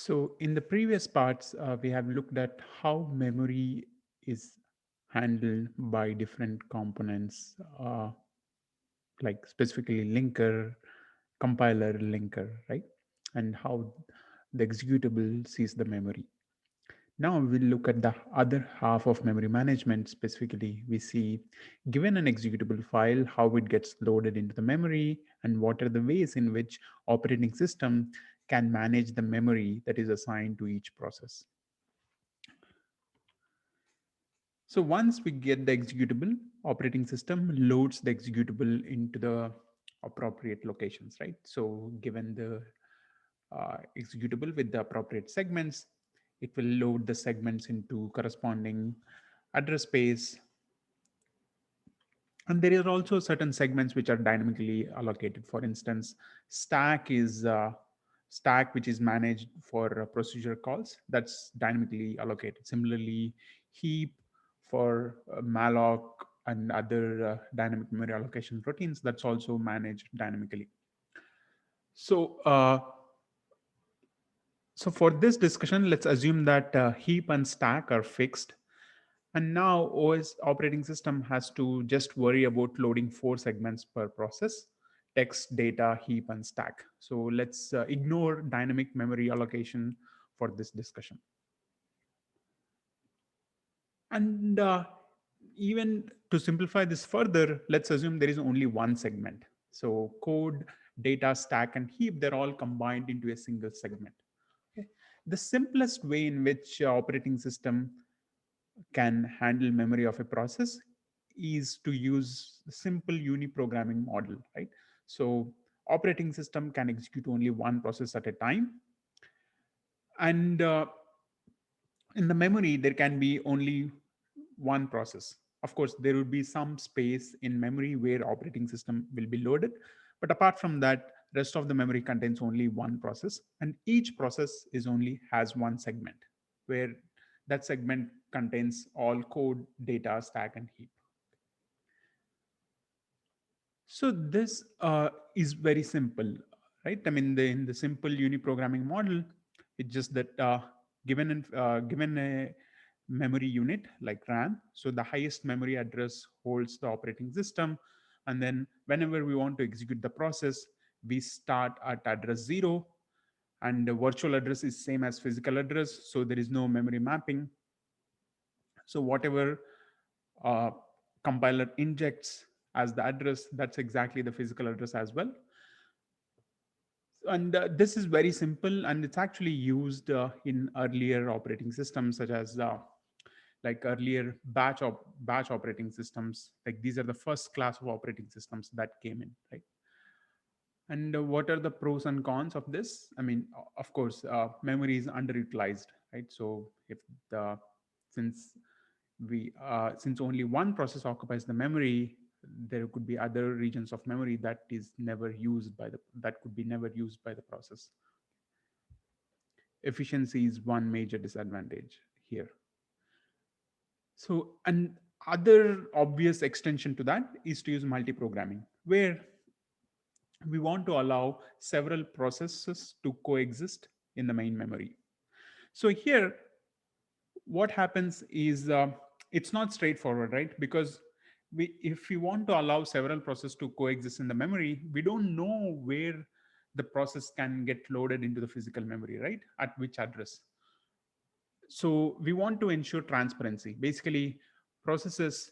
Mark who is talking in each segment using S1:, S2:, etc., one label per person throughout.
S1: So in the previous parts, we have looked at how memory is handled by different components, like specifically linker, compiler, linker, right? And how the executable sees the memory. Now we'll look at the other half of memory management. Specifically, we see given an executable file, how it gets loaded into the memory, and what are the ways in which operating system can manage the memory that is assigned to each process. So once we get the executable, operating system loads the executable into the appropriate locations, right? So given the executable with the appropriate segments, it will load the segments into corresponding address space. And there are also certain segments which are dynamically allocated. For instance, stack which is managed for procedure calls, that's dynamically allocated. Similarly, heap for malloc and other dynamic memory allocation routines, that's also managed dynamically. So uh, so for this discussion, let's assume that heap and stack are fixed. And now OS operating system has to just worry about loading four segments per process: text, data, heap, and stack. So let's ignore dynamic memory allocation for this discussion. And even to simplify this further, let's assume there is only one segment. So code, data, stack, and heap, they're all combined into a single segment. Okay. The simplest way in which operating system can handle memory of a process is to use the simple uniprogramming model, right? So operating system can execute only one process at a time, and in the memory there can be only one process. Of course, there will be some space in memory where operating system will be loaded, but apart from that, rest of the memory contains only one process, and each process is only has one segment, where that segment contains all code, data, stack, and heap. So this is very simple, right? I mean, in the simple uniprogramming model, it's just that given a memory unit like RAM, so the highest memory address holds the operating system, and then whenever we want to execute the process, we start at address 0, and the virtual address is same as physical address, so there is no memory mapping. So whatever uh, compiler injects as the address, that's exactly the physical address as well. And this is very simple, and it's actually used in earlier operating systems, such as like earlier batch operating systems. Like these are the first class of operating systems that came in, right? And what are the pros and cons of this? I mean, of course, memory is underutilized, right? So if the since since only one process occupies the memory, there could be other regions of memory that could be never used by the process. Efficiency is one major disadvantage here. So, and other obvious extension to that is to use multiprogramming, where we want to allow several processes to coexist in the main memory. So here, what happens is it's not straightforward, right? Because if we want to allow several processes to coexist in the memory, we don't know where the process can get loaded into the physical memory, right? At which address. So we want to ensure transparency. Basically, processes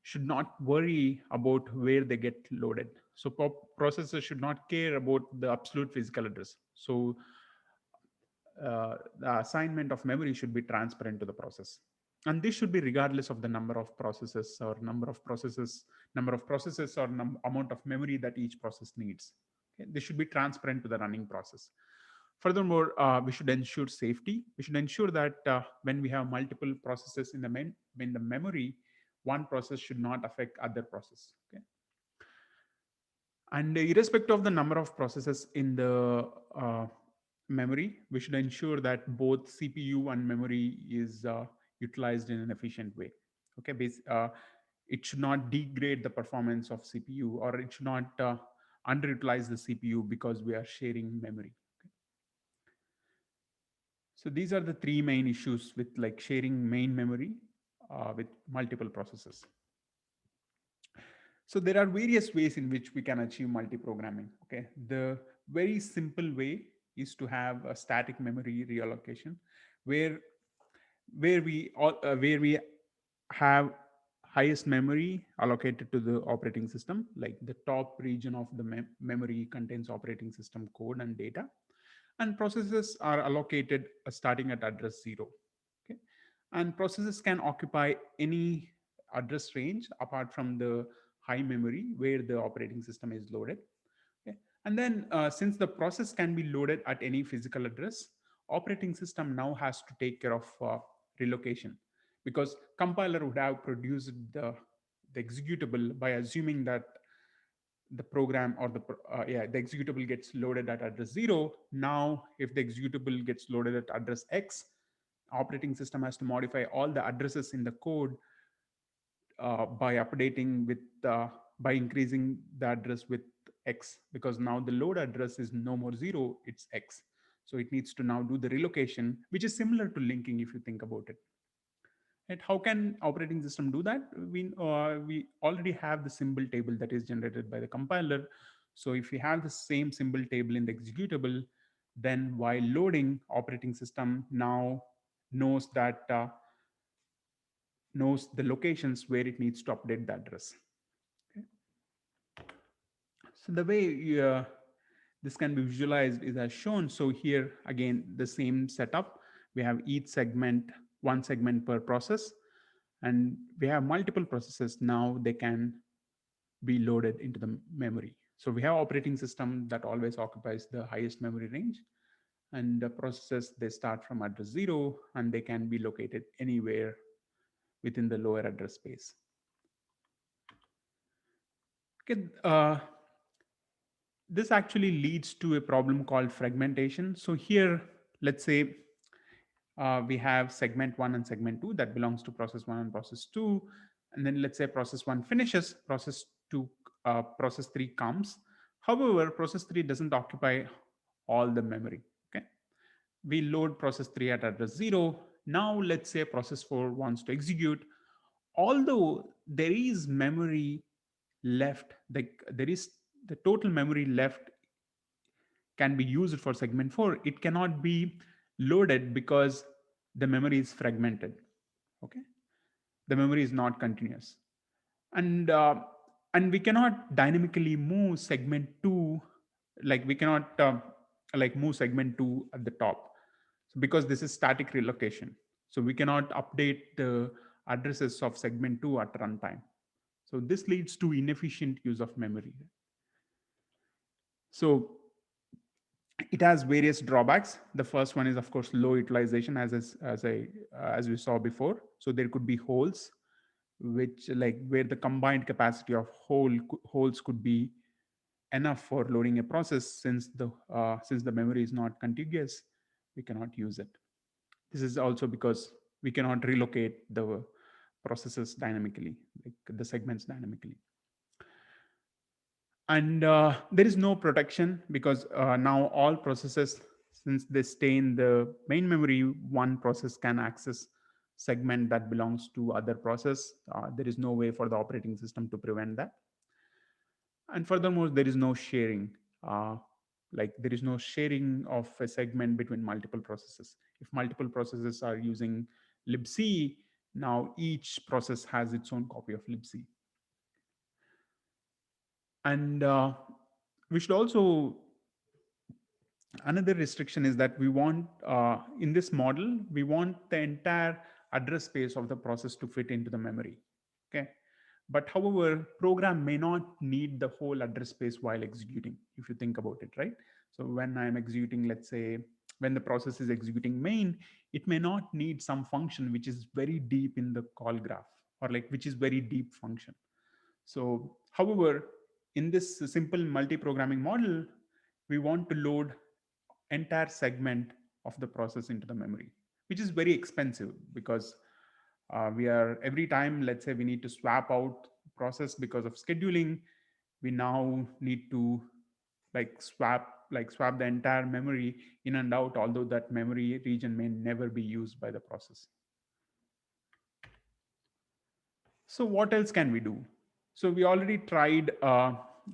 S1: should not worry about where they get loaded. So processes should not care about the absolute physical address. So the assignment of memory should be transparent to the process, and this should be regardless of the number of processes or amount of memory that each process needs. Okay? This should be transparent to the running process. Furthermore, we should ensure safety. We should ensure that when we have multiple processes in the memory, one process should not affect other process. Okay? And irrespective of the number of processes in the memory, we should ensure that both CPU and memory is utilized in an efficient way. Okay, it should not degrade the performance of CPU, or it should not underutilize the CPU because we are sharing memory. So these are the three main issues with like sharing main memory with multiple processes. So there are various ways in which we can achieve multi-programming. Okay, the very simple way is to have a static memory reallocation, where where we have highest memory allocated to the operating system. Like the top region of the memory contains operating system code and data, and processes are allocated starting at address 0. Okay, and processes can occupy any address range apart from the high memory where the operating system is loaded. Okay, and then since the process can be loaded at any physical address, operating system now has to take care of relocation, because compiler would have produced the executable by assuming that the program or the executable gets loaded at address 0. Now if the executable gets loaded at address x, operating system has to modify all the addresses in the code by updating with by increasing the address with x, because now the load address is no more 0, it's x. So it needs to now do the relocation, which is similar to linking if you think about it. And how can operating system do that? We already have the symbol table that is generated by the compiler. So if we have the same symbol table in the executable, then while loading, operating system now knows that knows the locations where it needs to update the address. Okay. So the way this can be visualized is as shown. So here again, the same setup. We have each segment, one segment per process, and we have multiple processes. Now they can be loaded into the memory. So we have operating system that always occupies the highest memory range, and the processes, they start from address 0 and they can be located anywhere within the lower address space. Okay, this actually leads to a problem called fragmentation. So here, let's say we have segment 1 and segment 2 that belongs to process 1 and process 2. And then let's say process 1 finishes, process 2, process 3 comes. However, process 3 doesn't occupy all the memory. Okay, we load process 3 at address 0. Now let's say process 4 wants to execute. Although there is memory left, like there is the total memory left can be used for segment 4, it cannot be loaded because the memory is fragmented. Okay, the memory is not continuous, and and we cannot dynamically move segment 2, like we cannot like move segment 2 at the top. So because this is static relocation, so we cannot update the addresses of segment 2 at runtime. So this leads to inefficient use of memory. So it has various drawbacks. The first one is, of course, low utilization, as we saw before. So there could be holes, which like where the combined capacity of holes could be enough for loading a process. Since the memory is not contiguous, we cannot use it. This is also because we cannot relocate the processes dynamically, like the segments dynamically. And there is no protection because now all processes, since they stay in the main memory, one process can access segment that belongs to other process. There is no way for the operating system to prevent that. And furthermore, there is no sharing. Like there is no sharing of a segment between multiple processes. If multiple processes are using libc, now each process has its own copy of libc. And we should also, another restriction is that we want in this model, we want the entire address space of the process to fit into the memory. Okay, but however, program may not need the whole address space while executing, if you think about it, right? So when I'm executing, let's say when the process is executing main, it may not need some function which is very deep in the call graph, or like which is very deep function. So however, in this simple multi-programming model, we want to load entire segment of the process into the memory, which is very expensive because we are every time, let's say we need to swap out process because of scheduling, we now need to swap the entire memory in and out, although that memory region may never be used by the process. So what else can we do? So we already tried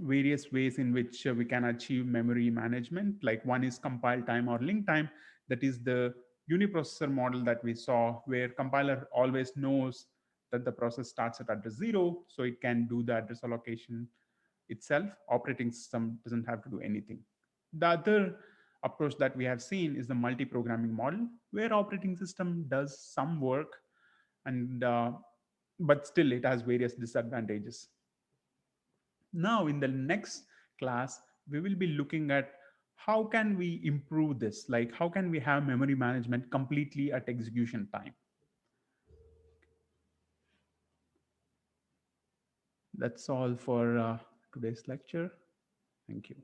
S1: various ways in which we can achieve memory management. Like one is compile time or link time. That is the uniprocessor model that we saw, where compiler always knows that the process starts at address 0, so it can do the address allocation itself. Operating system doesn't have to do anything. The other approach that we have seen is the multi-programming model, where operating system does some work, and but still it has various disadvantages. Now in the next class, we will be looking at how can we improve this, like how can we have memory management completely at execution time. That's all for today's lecture. Thank you.